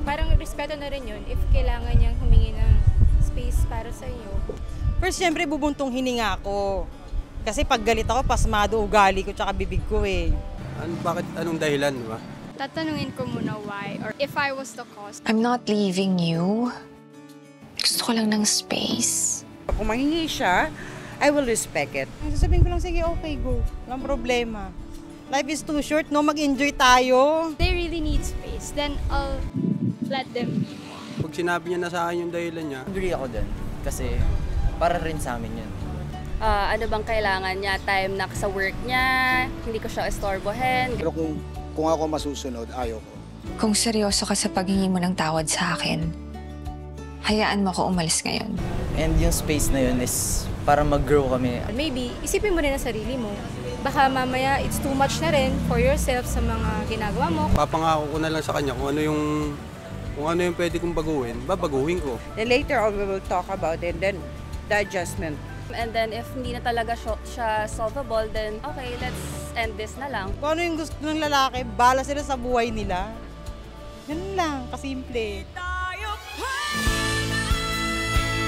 Parang respeto na rin yun if kailangan niyang humingi ng space para sa iyo. First, syempre bubuntong hininga ako. Kasi pag galit ako, pasmado ugali ko tsaka bibig ko eh. Anong dahilan, di ba? Tatanungin ko muna why or if I was the cause. I'm not leaving you. Gusto ko lang ng space. Kung manghingi siya, I will respect it. Sasabihin ko lang, sige, okay, go. Walang problema. Life is too short, no? Mag-enjoy tayo. They really need space, then I'll let them be more. Pag sinabi niya na sa akin yung dahilan niya, Agree ako dun. Kasi para rin sa amin yun. Ano bang kailangan niya, time na sa work niya, hindi ko siya estorbohin. Pero kung ako masusunod, ayaw ko. Kung seryoso ka sa paghingi mo ng tawad sa akin, hayaan mo ako umalis ngayon. And yung space na yun is para mag-grow kami. Maybe, isipin mo rin ang sarili mo. Baka mamaya it's too much na rin for yourself sa mga ginagawa mo. papangako ko na lang sa kanya kung ano yung pwede kong baguhin, babaguhin ko. Then later on, we will talk about it, then the adjustment. And then if hindi na talaga siya solvable, then okay, let's end this na lang. Kung ano yung gusto ng lalaki, bala sila sa buhay nila. Ganun lang, kasimple. Tayo pa!